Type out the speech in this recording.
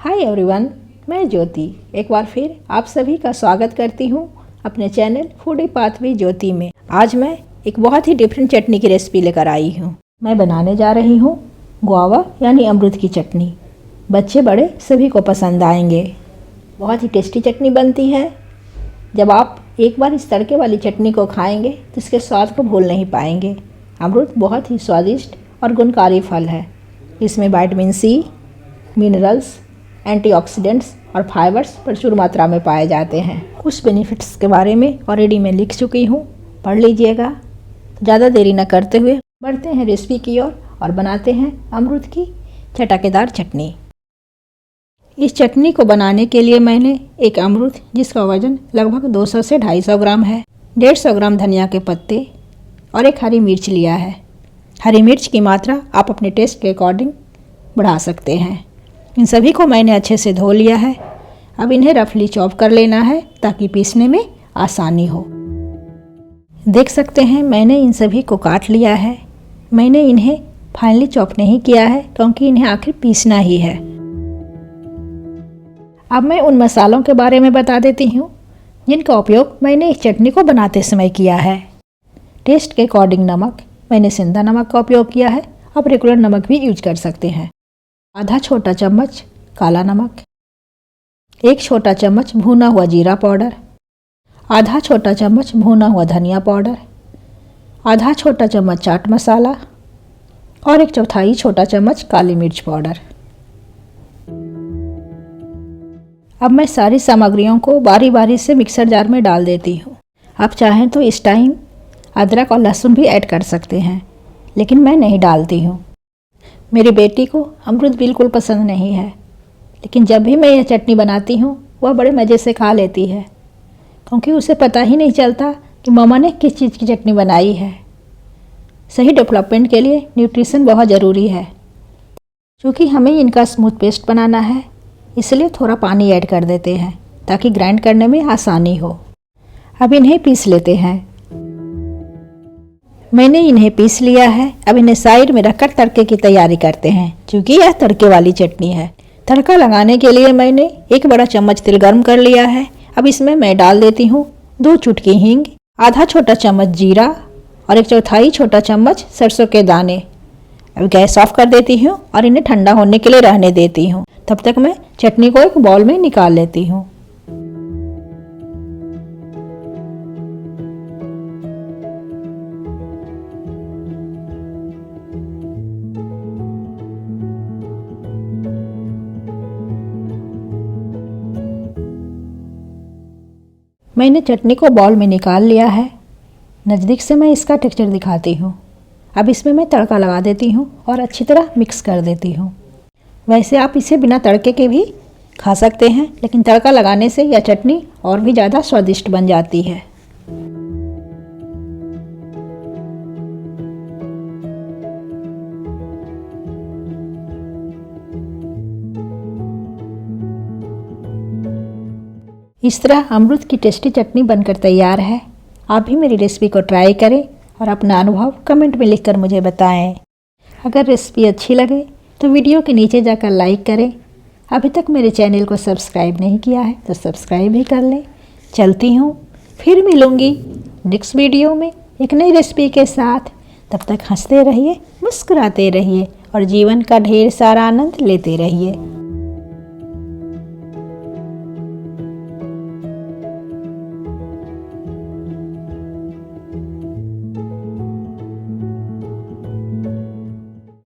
Hi everyone, मैं ज्योति एक बार फिर आप सभी का स्वागत करती हूँ अपने चैनल फूडी पाथवे ज्योति में। आज मैं एक बहुत ही डिफरेंट चटनी की रेसिपी लेकर आई हूँ। मैं बनाने जा रही हूँ गुआवा यानी अमरूद की चटनी। बच्चे बड़े सभी को पसंद आएंगे। बहुत ही टेस्टी चटनी बनती है। जब आप एक बार इस तड़के वाली चटनी को खाएंगे तो इसके स्वाद को भूल नहीं पाएंगे। अमरूद बहुत ही स्वादिष्ट और गुणकारी फल है। इसमें विटामिन सी, मिनरल्स, एंटीऑक्सीडेंट्स और फाइबर्स प्रचुर मात्रा में पाए जाते हैं। कुछ बेनिफिट्स के बारे में ऑलरेडी मैं लिख चुकी हूँ, पढ़ लीजिएगा। तो ज़्यादा देरी न करते हुए बढ़ते हैं रेसिपी की ओर और बनाते हैं अमरूद की चटकेदार चटनी। इस चटनी को बनाने के लिए मैंने एक अमरूद जिसका वजन लगभग 200 से 250 ग्राम है, 150 ग्राम धनिया के पत्ते और एक हरी मिर्च लिया है। हरी मिर्च की मात्रा आप अपने टेस्ट के अकॉर्डिंग बढ़ा सकते हैं। इन सभी को मैंने अच्छे से धो लिया है। अब इन्हें रफली चॉप कर लेना है ताकि पीसने में आसानी हो। देख सकते हैं मैंने इन सभी को काट लिया है। मैंने इन्हें फाइनली चॉप नहीं किया है क्योंकि इन्हें आखिर पीसना ही है। अब मैं उन मसालों के बारे में बता देती हूँ जिनका उपयोग मैंने इस चटनी को बनाते समय किया है। टेस्ट के अकॉर्डिंग नमक, मैंने सेंधा नमक का उपयोग किया है। आप रेगुलर नमक भी यूज कर सकते हैं। आधा छोटा चम्मच काला नमक, 1 छोटा चम्मच भुना हुआ जीरा पाउडर, आधा छोटा चम्मच भुना हुआ धनिया पाउडर, आधा छोटा चम्मच चाट मसाला और 1/4 छोटा चम्मच काली मिर्च पाउडर। अब मैं सारी सामग्रियों को बारी बारी से मिक्सर जार में डाल देती हूँ। आप चाहें तो इस टाइम अदरक और लहसुन भी ऐड कर सकते हैं, लेकिन मैं नहीं डालती हूँ। मेरी बेटी को अमरूद बिल्कुल पसंद नहीं है, लेकिन जब भी मैं यह चटनी बनाती हूँ वह बड़े मज़े से खा लेती है क्योंकि उसे पता ही नहीं चलता कि मम्मा ने किस चीज़ की चटनी बनाई है। सही डेवलपमेंट के लिए न्यूट्रिशन बहुत ज़रूरी है। क्योंकि हमें इनका स्मूथ पेस्ट बनाना है, इसलिए थोड़ा पानी ऐड कर देते हैं ताकि ग्राइंड करने में आसानी हो। अब इन्हें पीस लेते हैं। मैंने इन्हें पीस लिया है। अब इन्हें साइड में रखकर तड़के की तैयारी करते हैं। क्योंकि यह तड़के वाली चटनी है। तड़का लगाने के लिए मैंने 1 बड़ा चम्मच तेल गर्म कर लिया है। अब इसमें मैं डाल देती हूँ 2 चुटकी हींग, आधा छोटा चम्मच जीरा और 1/4 छोटा चम्मच सरसों के दाने। अब गैस ऑफ कर देती हूँ और इन्हें ठंडा होने के लिए रहने देती हूँ। तब तक मैं चटनी को एक बाउल में निकाल लेती हूँ। मैंने चटनी को बाउल में निकाल लिया है। नज़दीक से मैं इसका टेक्सचर दिखाती हूँ। अब इसमें मैं तड़का लगा देती हूँ और अच्छी तरह मिक्स कर देती हूँ। वैसे आप इसे बिना तड़के के भी खा सकते हैं, लेकिन तड़का लगाने से यह चटनी और भी ज़्यादा स्वादिष्ट बन जाती है। इस तरह अमरूद की टेस्टी चटनी बनकर तैयार है। आप भी मेरी रेसिपी को ट्राई करें और अपना अनुभव कमेंट में लिखकर मुझे बताएं। अगर रेसिपी अच्छी लगे तो वीडियो के नीचे जाकर लाइक करें। अभी तक मेरे चैनल को सब्सक्राइब नहीं किया है तो सब्सक्राइब भी कर लें। चलती हूँ, फिर मिलूँगी नेक्स्ट वीडियो में एक नई रेसिपी के साथ। तब तक हंसते रहिए, मुस्कुराते रहिए और जीवन का ढेर सारा आनंद लेते रहिए।